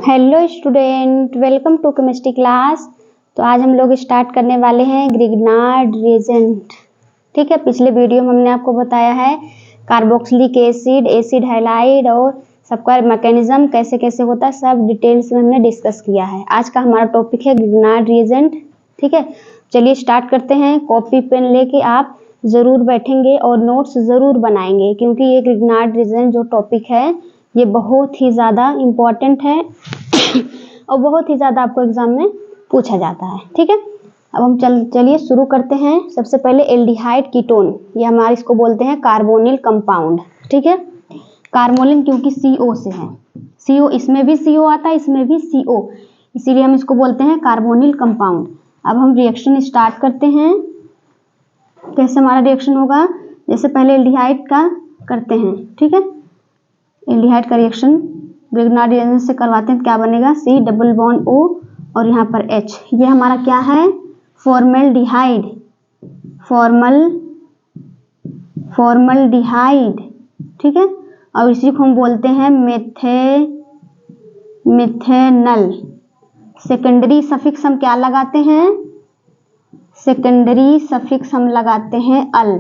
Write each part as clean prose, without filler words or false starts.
Hello student, welcome to chemistry class. तो आज हम लोग स्टार्ट करने वाले हैं ग्रिग्नार्ड रिएजेंट। ठीक है, पिछले वीडियो में हमने आपको बताया है कार्बोक्सिलिक एसिड, एसिड हैलाइड और सबका मैकेनिज्म कैसे कैसे होता है, सब डिटेल्स में हमने डिस्कस किया है। आज का हमारा टॉपिक है ग्रिग्नार्ड रिएजेंट। ठीक है, चलिए स्टार्ट करते हैं। कॉपी पेन लेके आप ज़रूर बैठेंगे और नोट्स ज़रूर बनाएंगे, क्योंकि ये ग्रिग्नार्ड रिएजेंट जो टॉपिक है ये बहुत ही ज़्यादा इम्पॉर्टेंट है और बहुत ही ज़्यादा आपको एग्जाम में पूछा जाता है। ठीक है, अब हम चलिए शुरू करते हैं। सबसे पहले एल्डिहाइड कीटोन, ये हमारे इसको बोलते हैं कार्बोनिल कंपाउंड। ठीक है, कार्बोनिल क्योंकि CO से है, CO इसमें भी CO आता है, इसमें भी CO, इसीलिए हम इसको बोलते हैं कार्बोनिल कंपाउंड। अब हम रिएक्शन स्टार्ट करते हैं। कैसे हमारा रिएक्शन होगा, जैसे पहले एल्डिहाइड का करते हैं। ठीक है, एल्डिहाइड का रिएक्शन ग्रिग्नार्ड रिएजेंट से करवाते हैं तो क्या बनेगा, C डबल बॉन्ड O और यहाँ पर H। ये हमारा क्या है, फॉर्मल्डिहाइड, फॉर्मल्डिहाइड। ठीक है, और इसी को हम बोलते हैं मिथेनल। सेकेंडरी सफिक्स हम क्या लगाते हैं, सेकेंडरी सफिक्स हम लगाते हैं अल।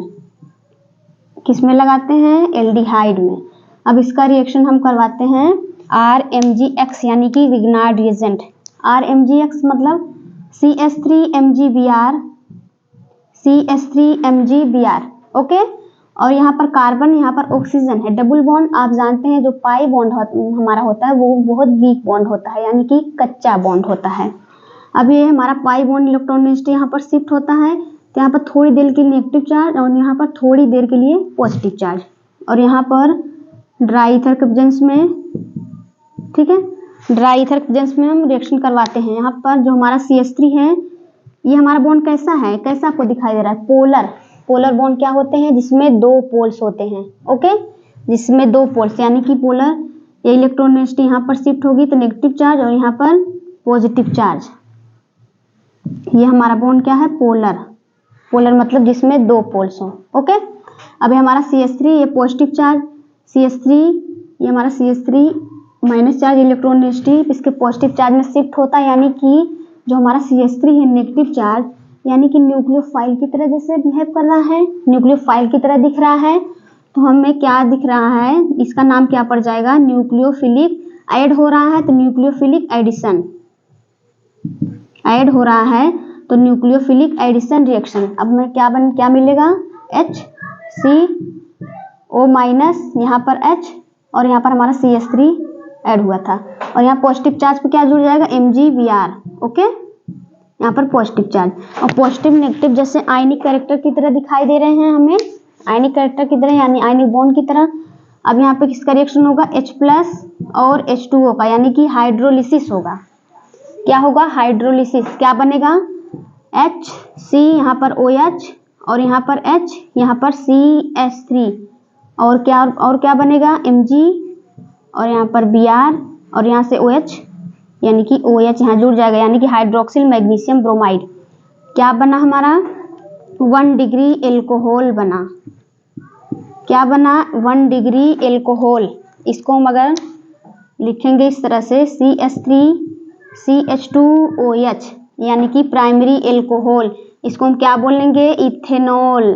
किस में लगाते हैं, एल्डिहाइड में। अब इसका रिएक्शन हम करवाते हैं RMgX, यानी कि ग्रिग्नार्ड रिएजेंट। RMgX मतलब CH3MgBr, CH3MgBr। ओके, और यहाँ पर कार्बन, यहाँ पर ऑक्सीजन है। डबल बॉन्ड आप जानते हैं जो पाई बॉन्ड हमारा होता है वो बहुत वीक बॉन्ड होता है, यानी कि कच्चा बॉन्ड होता है। अब ये हमारा पाई बॉन्ड इलेक्ट्रॉनिस्ट यहाँ पर शिफ्ट होता है, तो यहाँ पर थोड़ी देर के लिए नेगेटिव चार्ज और यहाँ पर थोड़ी देर के लिए पॉजिटिव चार्ज। और यहाँ पर ड्राई ईथर प्रेजेंस में, ठीक है, ड्राई ईथर प्रेजेंस में हम रिएक्शन करवाते हैं। यहाँ पर जो हमारा CH3 है, ये हमारा बॉन्ड कैसा है, कैसा आपको दिखाई दे रहा है, पोलर। पोलर बॉन्ड क्या होते हैं, जिसमें दो पोल्स होते हैं। ओके, जिसमें दो पोल्स, यानी कि पोलर। ये इलेक्ट्रोनेगेटिविटी यहाँ पर शिफ्ट होगी तो नेगेटिव चार्ज और यहाँ पर पॉजिटिव चार्ज। ये हमारा बॉन्ड क्या है, पोलर। पोलर मतलब जिसमें दो पोल्स हो। ओके, अब हमारा CH3, ये पॉजिटिव चार्ज, CH3, ये हमारा CH3 माइनस चार्ज इलेक्ट्रोनेगेटिविटी इसके पॉजिटिव चार्ज में शिफ्ट होता है, यानी कि जो हमारा CH3 है नेगेटिव चार्ज, यानी कि न्यूक्लियोफाइल की तरह जैसे बिहेव कर रहा है, न्यूक्लियोफाइल की तरह दिख रहा है। तो हमें क्या दिख रहा है, इसका नाम क्या पड़ जाएगा, न्यूक्लियोफिलिक। ऐड हो रहा है तो न्यूक्लियोफिलिक एडिशन, ऐड हो रहा है तो न्यूक्लियोफिलिक एडिशन रिएक्शन। अब में क्या मिलेगा, HCO माइनस, यहाँ पर H और यहाँ पर हमारा CH3 ऐड हुआ था, और यहाँ पॉजिटिव चार्ज पे क्या जुड़ जाएगा, MgBr। ओके, यहाँ पर पॉजिटिव चार्ज और पॉजिटिव नेगेटिव जैसे आयनिक कैरेक्टर की तरह दिखाई दे रहे हैं हमें, आयनिक कैरेक्टर की तरह, यानी आयनिक बॉन्ड की तरह। अब यहाँ पे किसका रिएक्शन होगा, H+ और H2O का, यानी कि हाइड्रोलिसिस होगा। क्या होगा, हाइड्रोलिसिस। क्या बनेगा, HC, यहाँ पर OH और यहाँ पर H, यहाँ पर CH3 और क्या बनेगा, Mg और यहाँ पर Br और यहाँ से OH, यानी कि OH यहाँ जुड़ जाएगा, यानी कि हाइड्रोक्सिल मैग्नीशियम ब्रोमाइड। क्या बना हमारा, 1 डिग्री एल्कोहल बना। क्या बना, 1 डिग्री एल्कोहल। इसको हम अगर लिखेंगे इस तरह से, CH3CH2OH, यानी कि प्राइमरी एल्कोहल। इसको हम क्या बोलेंगे, इथेनॉल।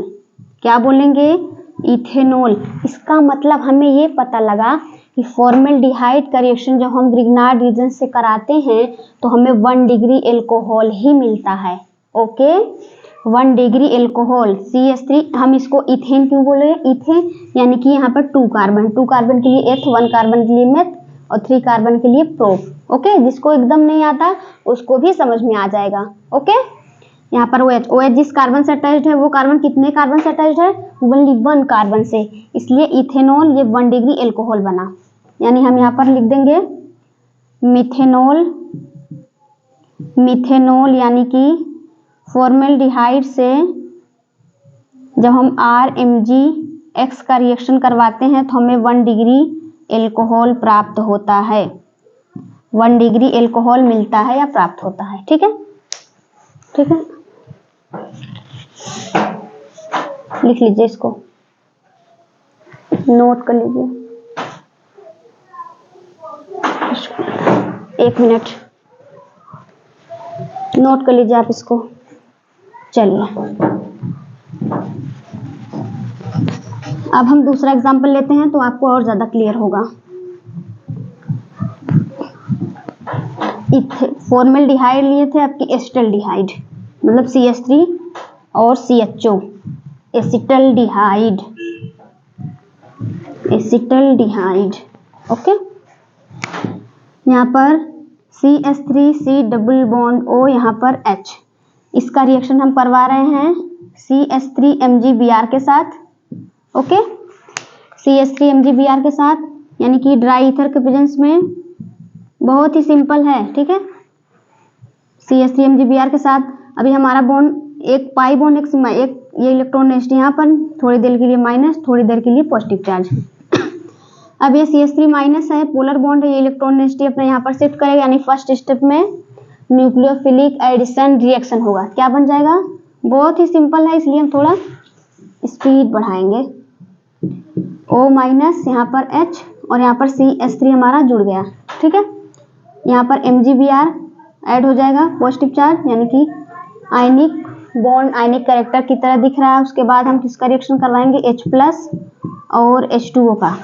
क्या बोलेंगे, इथेनॉल। इसका मतलब हमें ये पता लगा कि फॉर्मल्डिहाइड का रिएक्शन जब हम ग्रिग्नार्ड रिएजेंट से कराते हैं तो हमें 1 डिग्री एल्कोहल ही मिलता है। Okay, 1 degree alcohol CH3। हम इसको इथेन क्यों बोले, इथेन यानी कि यहाँ पर 2 कार्बन, 2 कार्बन के लिए एथ, 1 कार्बन के लिए मेथ और 3 कार्बन के लिए प्रोप। ओके, जिसको एकदम नहीं आता उसको भी समझ में आ जाएगा। ओके, यहाँ पर OH जिस कार्बन से अटैच्ड है वो कार्बन कितने कार्बन से अटैच्ड है, ओनली 1 कार्बन से, इसलिए इथेनॉल ये 1 डिग्री एल्कोहल बना। यानी हम यहाँ पर लिख देंगे मिथेनॉल, मिथेनॉल यानी कि फॉर्मल्डिहाइड से जब हम RMgX का रिएक्शन करवाते हैं तो हमें 1 डिग्री एल्कोहल प्राप्त होता है, 1 डिग्री एल्कोहल मिलता है या प्राप्त होता है। ठीक है, ठीक है। लिख लीजिए, इसको नोट कर लीजिए। एक मिनट नोट कर लीजिए आप इसको। चलिए अब हम दूसरा एग्जांपल लेते हैं तो आपको और ज्यादा क्लियर होगा। फॉर्मल्डिहाइड लिए थे आपकी एसिटल्डिहाइड, मतलब CH3 और CHO, एसिटल्डिहाइड, एसिटल्डिहाइड। ओके, यहाँ पर CH3C डबल बॉन्ड O, यहाँ पर H। इसका रिएक्शन हम करवा रहे हैं CH3 MgBr के साथ। ओके, CH3 MgBr के साथ, यानी कि ड्राई ईथर के प्रेजेंस में। बहुत ही सिंपल है, ठीक है। CH3 MgBr के साथ अभी हमारा बॉन्ड एक पाई बॉन्ड, एक ये इलेक्ट्रॉन नेगेटिव यहाँ पर, थोड़ी देर के लिए माइनस, थोड़ी देर के लिए पॉजिटिव चार्ज। अब ये CH3 माइनस है, पोलर बॉन्ड है, ये इलेक्ट्रॉन नेगेटिव अपने यहाँ पर शिफ्ट करेगा, यानी फर्स्ट स्टेप में न्यूक्लियोफिलिक एडिशन रिएक्शन होगा। क्या बन जाएगा? बहुत ही सिंपल है, इसलिए हम थोड़ा स्पीड बढ़ाएंगे। O माइनस, यहाँ पर H और यहाँ पर CH3 हमारा जुड़ गया, ठीक है। यहाँ पर MgBr ऐड हो जाएगा, पॉजिटिव चार्ज, यानी कि आयनिक बॉन्ड आयनिक कैरेक्टर की तरह दिख रहा है। उसके बाद हम किसका रिएक्शन करवाएंगे? H+ और H2O का।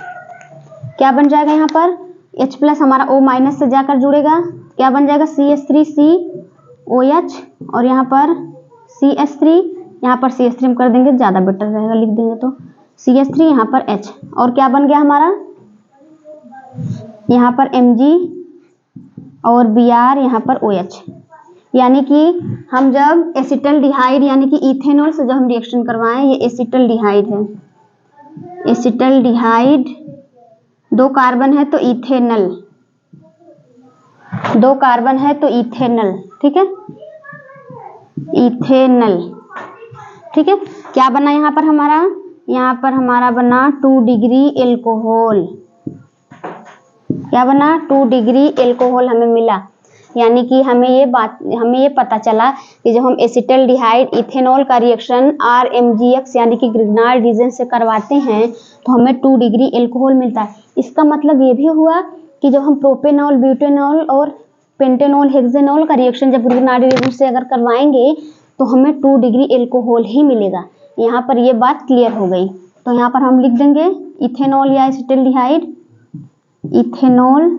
क्या बन जाएगा? यहाँ पर H+ हमारा O माइनस से जाकर जुड़ेगा, क्या बन जाएगा? CH3COH और यहाँ पर CH3, यहाँ पर CH3 हम कर देंगे, ज़्यादा बेटर रहेगा, लिख देंगे तो CH3, यहाँ पर H, और क्या बन गया हमारा? यहाँ पर Mg और Br, यहाँ पर OH। यानी कि हम जब एसिटल्डिहाइड यानी कि इथेनॉल से जब हम रिएक्शन करवाएं, ये एसिटल्डिहाइड है, एसिटल्डिहाइड, 2 कार्बन है तो इथेनल, 2 कार्बन है तो इथेनल, ठीक है, इथेनल, ठीक है। क्या बना यहाँ पर हमारा? यहाँ पर हमारा बना 2 डिग्री एल्कोहल। क्या बना? 2 डिग्री एल्कोहल हमें मिला। यानी कि हमें ये पता चला कि जब हम एसिटल्डिहाइड इथेनॉल का रिएक्शन RMgX यानी कि ग्रिग्नार्ड रीजन से करवाते हैं तो हमें 2 डिग्री एल्कोहल मिलता है। इसका मतलब ये भी हुआ कि जब हम प्रोपेनॉल, ब्यूटेनॉल और पेंटेनॉल, हेक्सेनॉल का रिएक्शन जब ग्रिग्नार्ड रीजन से अगर करवाएंगे तो हमें 2 डिग्री एल्कोहल ही मिलेगा। यहाँ पर ये बात क्लियर हो गई। तो यहाँ पर हम लिख देंगे इथेनॉल या एसिटल्डिहाइड, इथेनॉल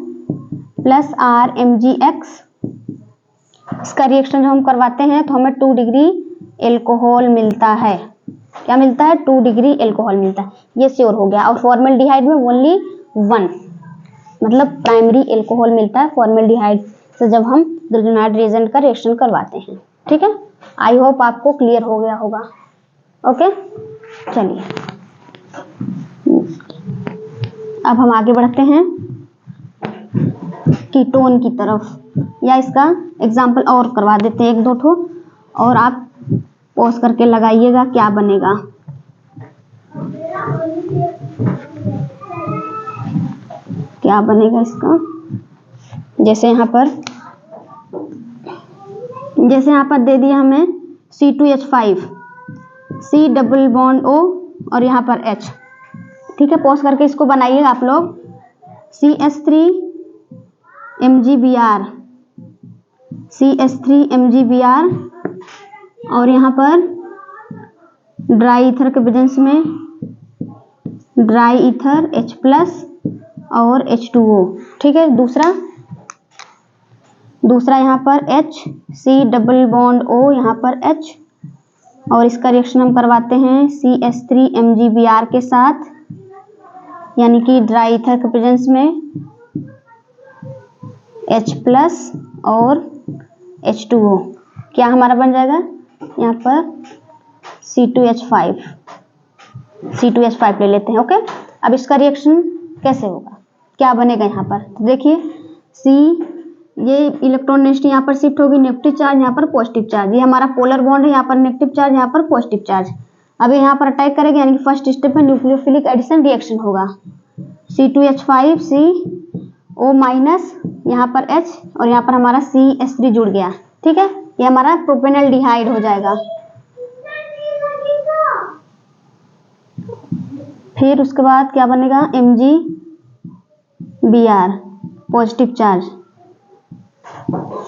प्लस RMgX, इसका रिएक्शन जब हम करवाते हैं तो हमें 2 डिग्री एल्कोहल मिलता है। क्या मिलता है? 2 डिग्री एल्कोहल मिलता है, ये श्योर हो गया। और फॉर्मल्डिहाइड में ओनली 1, मतलब प्राइमरी एल्कोहल मिलता है फॉर्मल्डिहाइड से जब हम ग्रिग्नार्ड रिएजेंट का रिएक्शन करवाते हैं, ठीक है। आई होप आपको क्लियर हो गया होगा। ओके, चलिए अब हम आगे बढ़ते हैं कीटोन की तरफ, या इसका एग्जाम्पल और करवा देते हैं 1-2 ठो, और आप पॉज करके लगाइएगा क्या बनेगा। क्या बनेगा इसका? जैसे यहाँ पर दे दिया हमें C2H5, C double bond O और यहाँ पर H, ठीक है। पॉज करके इसको बनाइएगा आप लोग। CH3 MgBr, CH3 MgBr और यहाँ पर ड्राई ईथर के प्रेजेंस में ड्राई ईथर H+ और H2O, ठीक है। दूसरा यहाँ पर H, C double bond O, यहाँ पर H, और इसका रिएक्शन हम करवाते हैं CH3 MgBr के साथ, यानी कि ड्राई ईथर के प्रेजेंस में H+ और H2O। क्या हमारा बन जाएगा? यहाँ पर C2H5 ले लेते हैं। ओके, अब इसका रिएक्शन कैसे होगा, क्या बनेगा? यहाँ पर तो देखिए ये इलेक्ट्रॉन नेगेटिव यहाँ पर शिफ्ट होगी, नेगेटिव चार्ज यहाँ पर पॉजिटिव चार्ज, ये हमारा पोलर बॉन्ड है, यहाँ पर नेगेटिव चार्ज, यहाँ पर पॉजिटिव चार्ज। अब यहाँ पर अटैक करेगा, यानी कि फर्स्ट स्टेप में न्यूक्लियोफिलिक एडिशन रिएक्शन होगा। C2H5 CO माइनस, यहाँ पर H और यहाँ पर हमारा CH3 जुड़ गया, ठीक है। ये हमारा प्रोपेनल्डिहाइड हो जाएगा। फिर उसके बाद क्या बनेगा, MgBr पॉजिटिव चार्ज,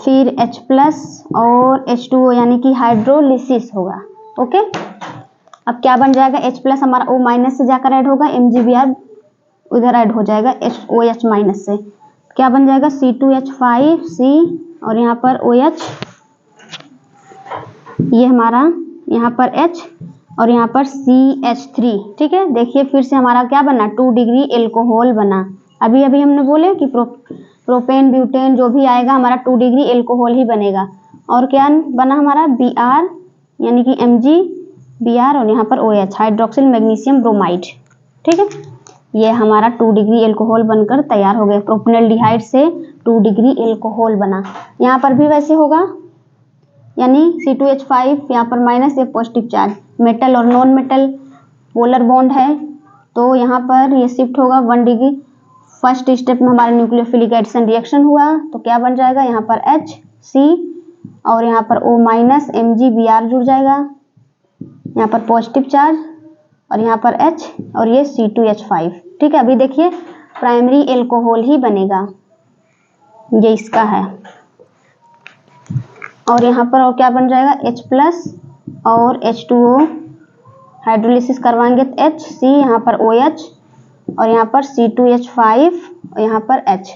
फिर H+ और H2O यानी कि हाइड्रोलिसिस होगा। ओके, अब क्या बन जाएगा, H+ हमारा O- से जाकर ऐड होगा, MgBr उधर ऐड हो जाएगा OH- से, क्या बन जाएगा C2H5C और यहाँ पर OH, ये हमारा यहाँ पर H और यहाँ पर CH3। ठीक है, देखिए फिर से हमारा क्या बना, 2 डिग्री एल्कोहल बना। अभी अभी हमने बोले कि प्रोपेन ब्यूटेन जो भी आएगा हमारा 2 डिग्री एल्कोहल ही बनेगा। और क्या बना हमारा Br यानी कि MgBr और यहाँ पर OH हाइड्रोक्सिल मैग्नीशियम ब्रोमाइड। ठीक है, ये हमारा 2 डिग्री एल्कोहल बनकर तैयार हो गया। प्रोपेनल्डिहाइड से 2 डिग्री एल्कोहल बना। यहाँ पर भी वैसे होगा, यानी C2H5 यहाँ पर माइनस, ये पॉजिटिव चार्ज, मेटल और नॉन मेटल पोलर बॉन्ड है, तो यहाँ पर ये शिफ्ट होगा 1 डिग्री। फर्स्ट स्टेप में हमारा न्यूक्लियोफिलिक एडिशन रिएक्शन हुआ, तो क्या बन जाएगा, यहाँ पर HC और यहाँ पर O- MgBr जुड़ जाएगा, यहाँ पर पॉजिटिव चार्ज और यहाँ पर H और ये C2H5। ठीक है, अभी देखिए प्राइमरी एल्कोहल ही बनेगा, ये इसका है। और यहाँ पर और क्या बन जाएगा, H+ और H2O हाइड्रोलिसिस करवाएंगे तो HC, यहाँ पर OH और यहाँ पर C2H5 और यहाँ पर H,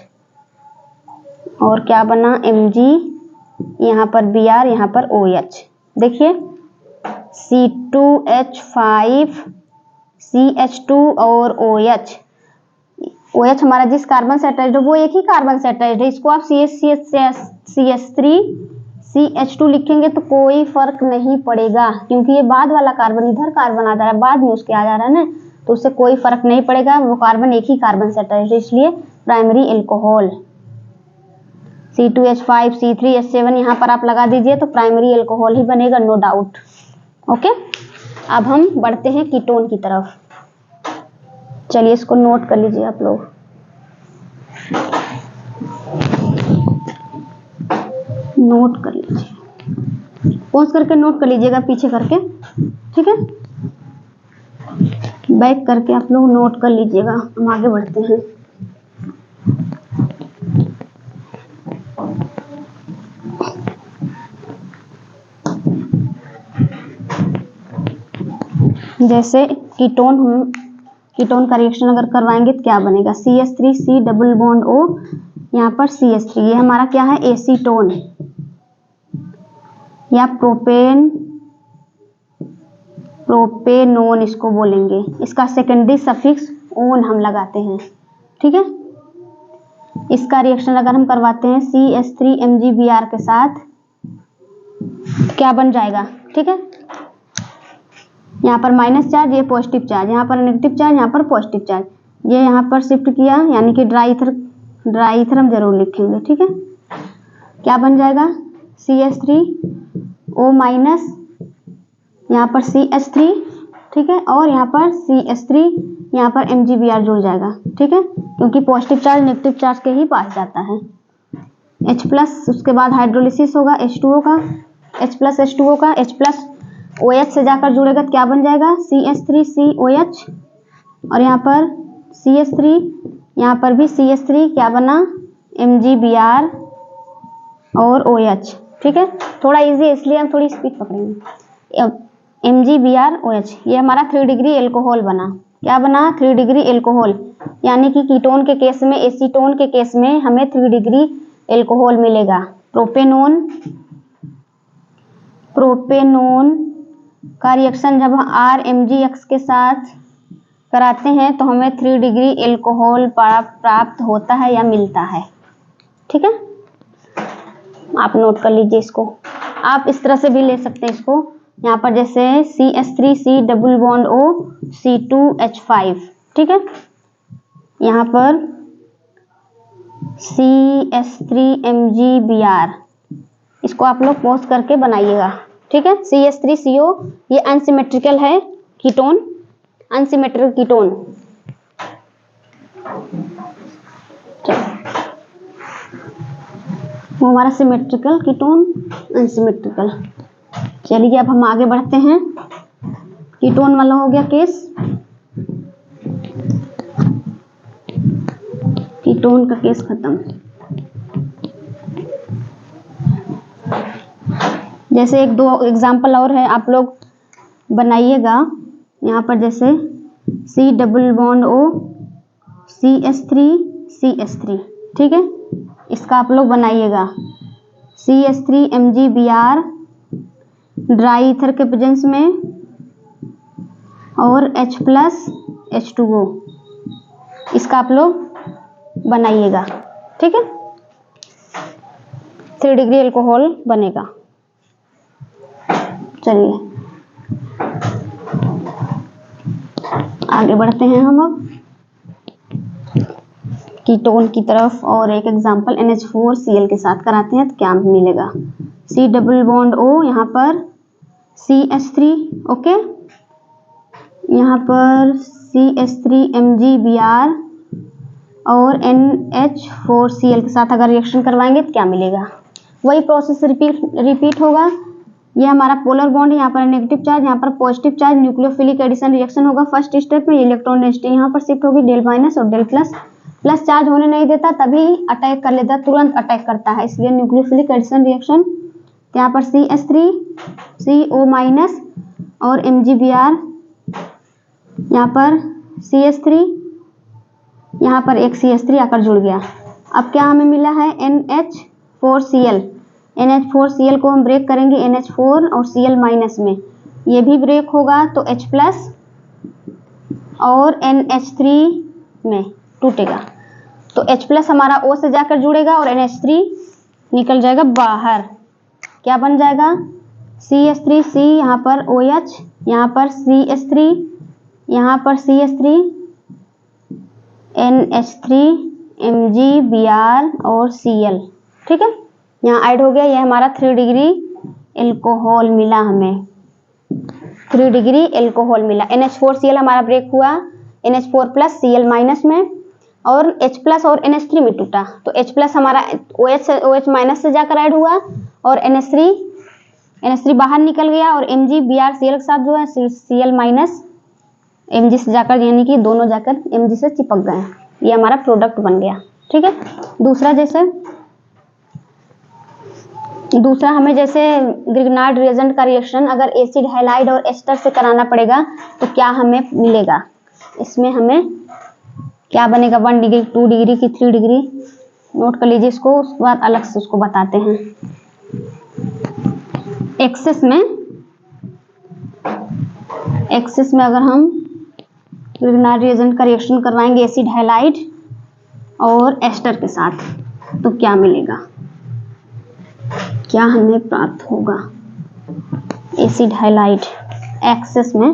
और क्या बना Mg, यहाँ पर Br, यहाँ पर OH। देखिए C2H5 CH2 और OH, OH हमारा जिस कार्बन से अटैच्ड है वो एक ही कार्बन से अटैच्ड है, इसको आप CH3 CH2 लिखेंगे तो कोई फर्क नहीं पड़ेगा, क्योंकि ये बाद वाला कार्बन, इधर कार्बन आ जा रहा है, बाद में उसके आ जा रहा है ना, तो उससे कोई फर्क नहीं पड़ेगा, वो कार्बन एक ही कार्बन से अटैच्ड है, इसलिए प्राइमरी एल्कोहल C2H5 C3H7 यहाँ पर आप लगा दीजिए तो प्राइमरी एल्कोहल ही बनेगा, नो डाउट। ओके, अब हम बढ़ते हैं कीटोन की तरफ। चलिए इसको नोट कर लीजिए आप लोग। नोट कर लीजिए, पॉज करके नोट कर लीजिएगा, पीछे करके। ठीक है, बैक करके आप लोग नोट कर लीजिएगा। हम आगे बढ़ते हैं। जैसे कीटोन का रिएक्शन अगर करवाएंगे तो क्या बनेगा, CH3C डबल बॉन्ड O, यहाँ पर CH3, ये हमारा क्या है, एसीटोन या प्रोपेनोन इसको बोलेंगे, इसका सेकेंडरी सफिक्स ओन हम लगाते हैं। ठीक है, इसका रिएक्शन अगर हम करवाते हैं CH3MgBr के साथ, क्या बन जाएगा। ठीक है, यहाँ पर माइनस चार्ज, ये पॉजिटिव चार्ज, यहाँ पर नेगेटिव चार्ज, यहाँ पर पॉजिटिव चार्ज, ये यहाँ पर शिफ्ट किया, यानी कि ड्राई ईथर हम जरूर लिखेंगे। ठीक है, क्या बन जाएगा, CH3O-, यहाँ पर CH3, ठीक है, और यहाँ पर CH3, यहाँ पर MgBr जुड़ जाएगा। ठीक है, क्योंकि पॉजिटिव चार्ज नेगेटिव चार्ज के ही पास जाता है। H+, उसके बाद हाइड्रोलिसिस होगा H2O का, H+ H2O का, H+ OH से जाकर जुड़ेगा तो क्या बन जाएगा, CH3COH और यहाँ पर CH3, यहाँ पर भी CH3, क्या बना, MgBr और OH। ठीक है, थोड़ा इजी है इसलिए हम थोड़ी स्पीड पकड़ेंगे। MgBr OH, ये हमारा 3 डिग्री एल्कोहल बना। क्या बना, 3 डिग्री एल्कोहल, यानी कि कीटोन के केस में, एसीटोन के केस में हमें 3 डिग्री एल्कोहल मिलेगा। प्रोपेनोन का रिएक्शन जब RMgX के साथ कराते हैं तो हमें 3 डिग्री एल्कोहल प्राप्त होता है या मिलता है। ठीक है, आप नोट कर लीजिए इसको। आप इस तरह से भी ले सकते हैं इसको, यहाँ पर जैसे CH3C double bond O C2H5। ठीक है, यहाँ पर CH3MgBr, इसको आप लोग पॉज करके बनाइएगा। ठीक है, CH3CO ये अनसिमेट्रिकल है कीटोन, अनसिमेट्रिकल कीटोन। वो हमारा सिमेट्रिकल कीटोन, अनसिमेट्रिकल। चलिए अब हम आगे बढ़ते हैं। कीटोन वाला हो गया केस। कीटोन का केस खत्म। जैसे एक दो एग्जाम्पल और है, आप लोग बनाइएगा। यहाँ पर जैसे C double bond O CH3 ठीक है, इसका आप लोग बनाइएगा। CH3 MgBr ड्राई ईथर के प्रेजेंस में और H प्लस H2O, इसका आप लोग बनाइएगा। ठीक है, 3 डिग्री एल्कोहल बनेगा। चलिए आगे बढ़ते हैं हम अब कीटोन की तरफ, और एक एग्जांपल NH4Cl के साथ कराते हैं तो क्या मिलेगा। C डबल बॉन्ड O, यहाँ पर CH3, ओके, यहाँ पर CH3 MgBr और NH4Cl के साथ अगर रिएक्शन करवाएंगे तो क्या मिलेगा। वही प्रोसेस रिपीट होगा। ये हमारा पोलर बॉन्ड, यहाँ पर नेगेटिव चार्ज, यहाँ पर positive charge, nucleophilic addition reaction होगा। फर्स्ट स्टेप में इलेक्ट्रॉन डेंसिटी यहाँ पर शिफ्ट होगी, डेल माइनस और डेल प्लस। प्लस चार्ज होने नहीं देता, तभी अटैक कर लेता, तुरंत अटैक करता है, इसलिए न्यूक्लियोफिलिक एडिशन रिएक्शन। यहाँ पर CH3 CO माइनस और MgBr, यहाँ पर CH3, यहाँ पर एक CH3 आकर जुड़ गया। अब क्या हमें मिला है NH4Cl। NH4Cl को हम ब्रेक करेंगे NH4 और Cl माइनस में, ये भी ब्रेक होगा तो H प्लस और NH3 में टूटेगा, तो H प्लस हमारा O से जाकर जुड़ेगा और NH3 निकल जाएगा बाहर। क्या बन जाएगा, CH3C, यहाँ पर OH, यहाँ पर CH3, यहाँ पर CH3, NH3 MgBr और Cl। ठीक है, यहाँ ऐड हो गया। यह हमारा 3 डिग्री एल्कोहल मिला, हमें 3 डिग्री एल्कोहल मिला। NH4Cl हमारा ब्रेक हुआ NH4 प्लस Cl माइनस में, और H प्लस और NH3 में टूटा, तो H प्लस हमारा OH माइनस से जाकर ऐड हुआ और NH3 बाहर निकल गया, और MgBr Cl के साथ जो है Cl माइनस Mg से जाकर, यानी कि दोनों जाकर Mg से चिपक गए, ये हमारा प्रोडक्ट बन गया। ठीक है, दूसरा हमें जैसे ग्रिग्नार्ड रिएजेंट का रिएक्शन अगर एसिड हैलाइड और एस्टर से कराना पड़ेगा तो क्या हमें मिलेगा। इसमें हमें क्या बनेगा, 1 डिग्री, 2 डिग्री की 3 डिग्री, नोट कर लीजिए इसको, उसके बाद अलग से उसको बताते हैं। एक्सेस में अगर हम ग्रिग्नार्ड रिएजेंट का रिएक्शन करवाएंगे एसिड हैलाइड और एस्टर के साथ तो क्या मिलेगा, क्या हमें प्राप्त होगा। एसिड हैलाइड एक्सेस में,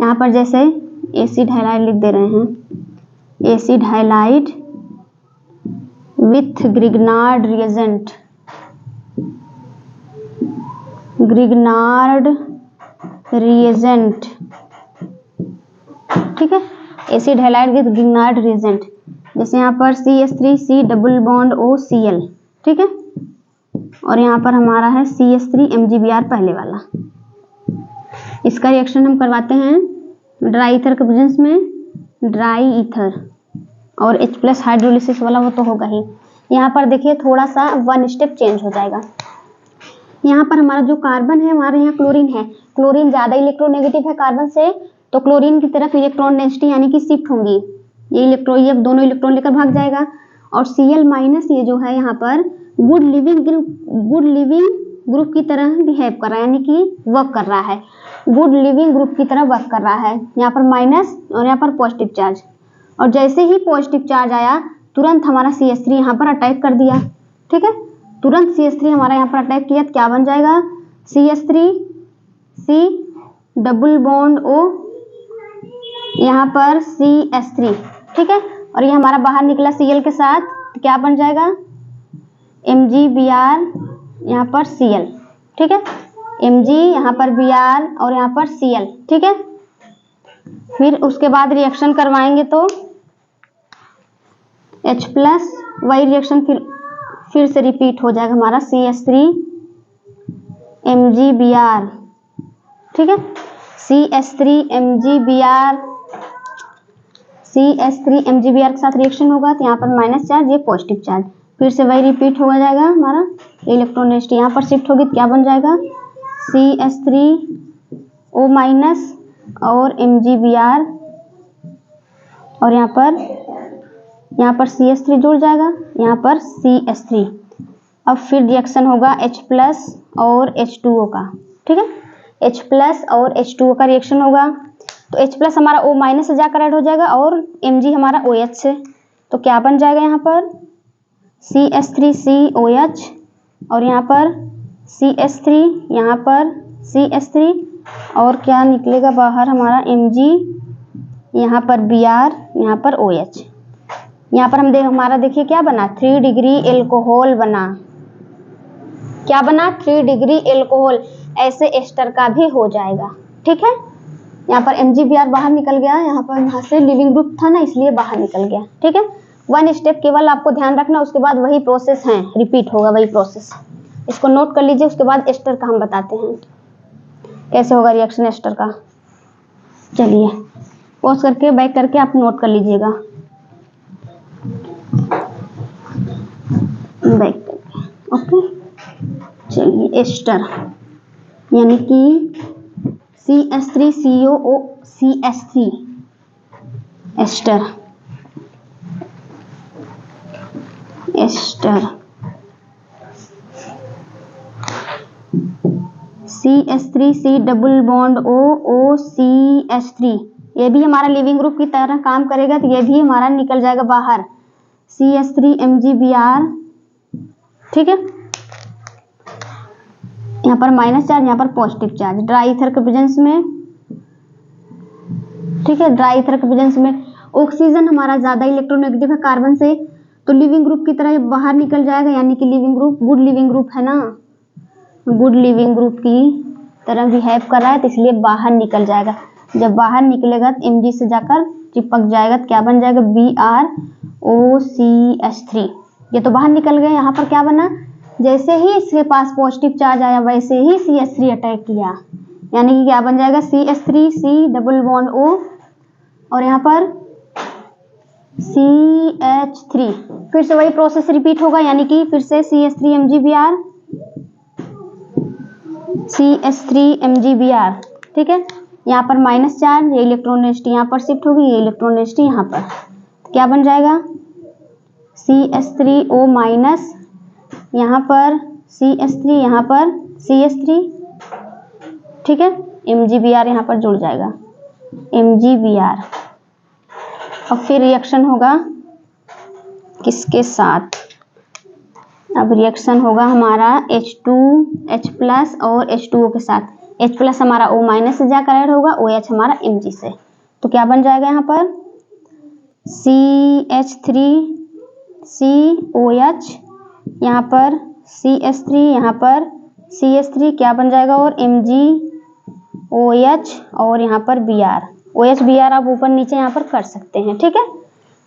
यहाँ पर जैसे एसिड हैलाइड लिख दे रहे हैं, acid halide with Grignard reagent, ठीक है, acid halide with Grignard reagent, जैसे यहाँ पर CH3C double bond O Cl, ठीक है, और यहाँ पर हमारा है CH3 MgBr पहले वाला। इसका रिएक्शन हम करवाते हैं ड्राई ईथर के प्रेजेंस में, ड्राई ईथर और H प्लस हाइड्रोलिसिस वाला वो तो होगा ही। यहाँ पर देखिए थोड़ा सा 1 स्टेप चेंज हो जाएगा। यहाँ पर हमारा जो कार्बन है, हमारे यहाँ क्लोरीन है, क्लोरीन ज़्यादा इलेक्ट्रोनेगेटिव है कार्बन से, तो क्लोरीन की तरफ इलेक्ट्रॉन डेंसिटी यानी कि शिफ्ट होंगी, ये दोनों इलेक्ट्रॉन लेकर भाग जाएगा, और Cl माइनस ये जो है यहाँ पर गुड लिविंग ग्रुप की तरह बिहेव कर रहा है, यानी कि वर्क कर रहा है, गुड लिविंग ग्रुप की तरह वर्क कर रहा है। यहाँ पर माइनस और यहाँ पर पॉजिटिव चार्ज, और जैसे ही पॉजिटिव चार्ज आया तुरंत हमारा CH3 यहाँ पर अटैक कर दिया। ठीक है, तुरंत CH3 हमारा यहाँ पर अटैक किया तो क्या बन जाएगा, CH3C डबल बॉन्ड O, यहाँ पर CH3, ठीक है, और ये हमारा बाहर निकला Cl के साथ तो क्या बन जाएगा, MgBr यहाँ पर Cl, ठीक है, Mg यहाँ पर Br और यहाँ पर Cl, ठीक है। फिर उसके बाद रिएक्शन करवाएंगे तो H प्लस, वही रिएक्शन फिर से रिपीट हो जाएगा हमारा CH3 MgBr, ठीक है, CH3 MgBr CH3 MgBr के साथ रिएक्शन होगा तो यहाँ पर माइनस चार्ज, ये पॉजिटिव चार्ज, फिर से वही रिपीट हो जाएगा हमारा इलेक्ट्रॉन डेंसिटी यहाँ पर शिफ्ट होगी तो क्या बन जाएगा CH3O माइनस और MgBr, और यहाँ पर CH3 जुड़ जाएगा, यहाँ पर CH3। अब फिर रिएक्शन होगा H प्लस और H2O का, ठीक है, H प्लस और H2O का रिएक्शन होगा तो H प्लस हमारा O माइनस से जाकर ऐड हो जाएगा और Mg हमारा OH से, तो क्या बन जाएगा यहाँ पर CH3COH और यहाँ पर CH3, यहाँ पर CH3 और क्या निकलेगा बाहर हमारा Mg, यहाँ पर Br, यहाँ पर OH। यहाँ पर हम हमारा देखिए क्या बना 3 डिग्री एल्कोहल बना, क्या बना 3 डिग्री एल्कोहल, ऐसे एस्टर का भी हो जाएगा, ठीक है। यहाँ पर MgBr बाहर निकल गया, यहाँ से लिविंग ग्रुप था ना इसलिए बाहर निकल गया, ठीक है। 1 स्टेप केवल आपको ध्यान रखना, उसके बाद वही प्रोसेस है, रिपीट होगा वही प्रोसेस, इसको नोट कर लीजिए। उसके बाद एस्टर का हम बताते हैं कैसे होगा रिएक्शन एस्टर का। चलिए पॉज करके बैक करके आप नोट कर लीजिएगा, बैक करके, ओके। चलिए एस्टर यानी कि CH3COO CH3 ester, CH3C double bond O CH3, ये भी हमारा लिविंग ग्रुप की तरह काम करेगा तो ये भी हमारा निकल जाएगा बाहर CH3 MgBr, ठीक है। यहाँ पर माइनस चार्ज, यहाँ पर पॉजिटिव चार्ज, ड्राई ईथर के प्रेजेंस में, ठीक है। ड्राई ईथर के प्रेजेंस में ऑक्सीजन हमारा ज्यादा इलेक्ट्रोनेगेटिव है कार्बन से, तो लिविंग ग्रुप की तरह बाहर निकल जाएगा, यानी कि leaving group good leaving group है ना, गुड लिविंग ग्रुप की तरह बिहेव कर रहा है तो इसलिए बाहर निकल जाएगा। जब बाहर निकलेगा तो Mg से जाकर चिपक जाएगा तो क्या बन जाएगा BrOCH3, ये तो बाहर निकल गया। यहाँ पर क्या बना, जैसे ही इसके पास पॉजिटिव चार्ज आया वैसे ही CH3 अटैक किया, यानी कि क्या बन जाएगा CH3C डबल बॉन्ड O और यहाँ पर CH3, फिर से वही प्रोसेस रिपीट होगा, यानी कि फिर से CH3 MgBr, CH3 MgBr, ठीक है। यहाँ पर माइनस चार्ज, ये इलेक्ट्रॉन डेंसिटी यहाँ पर शिफ्ट होगी, ये इलेक्ट्रॉन डेंसिटी यहाँ पर, तो क्या बन जाएगा CH3O माइनस, यहाँ पर CH3, यहाँ पर CH3, ठीक है। MgBr यहाँ पर जुड़ जाएगा MgBr, और फिर रिएक्शन होगा किसके साथ, अब रिएक्शन होगा हमारा H प्लस और H2O के साथ। H प्लस हमारा O माइनस से जाकर ऐड होगा, OH हमारा Mg से, तो क्या बन जाएगा यहाँ पर CH3COH, यहाँ पर CH3, यहाँ पर CH3, क्या बन जाएगा और MgOH और यहाँ पर Br, OH Br आप ऊपर नीचे यहाँ पर कर सकते हैं, ठीक है।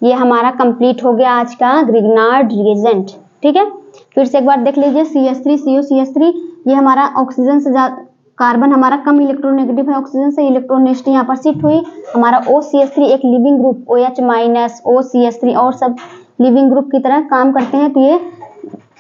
ये हमारा कंप्लीट हो गया आज का ग्रिग्नार्ड रिएजेंट, ठीक है। फिर से एक बार देख लीजिए CH3CO CH3, ये हमारा ऑक्सीजन से कार्बन हमारा कम इलेक्ट्रोनेगेटिव है ऑक्सीजन से, इलेक्ट्रॉन डेंसिटी यहाँ पर शिफ्ट हुई, हमारा OCH3 एक leaving group OH minus OCH3 और सब लिविंग ग्रुप की तरह काम करते हैं, तो ये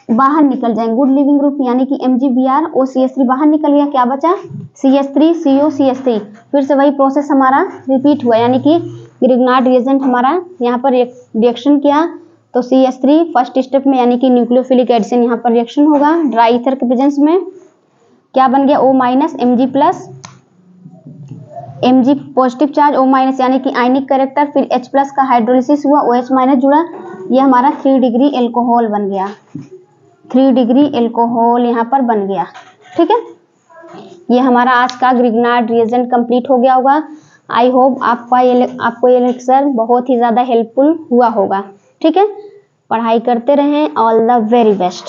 बाहर निकल जाएंगे गुड लिविंग ग्रुप, यानी कि MgBr OCH3 बाहर निकल गया, क्या बचा CH3CO CH3, फिर से वही प्रोसेस हमारा रिपीट हुआ, यानी कि ग्रिग्नार्ड रिएजेंट हमारा यहाँ पर रिएक्शन किया तो CH3 फर्स्ट स्टेप में, यानी कि न्यूक्लियोफिलिक एडिशन यहाँ पर रिएक्शन होगा ड्राई ईथर के प्रेजेंस में, क्या बन गया O minus Mg plus, Mg positive charge O minus यानी कि आयनिक कैरेक्टर, फिर H प्लस का हाइड्रोलिसिस हुआ, OH माइनस जुड़ा, ये हमारा 3 डिग्री एल्कोहल बन गया, 3 डिग्री एल्कोहल यहाँ पर बन गया, ठीक है। ये हमारा आज का ग्रिग्नार्ड रिएजेंट कंप्लीट हो गया होगा। आई होप आपको ये लेक्चर बहुत ही ज़्यादा हेल्पफुल हुआ होगा, ठीक है। पढ़ाई करते रहें, ऑल द वेरी बेस्ट।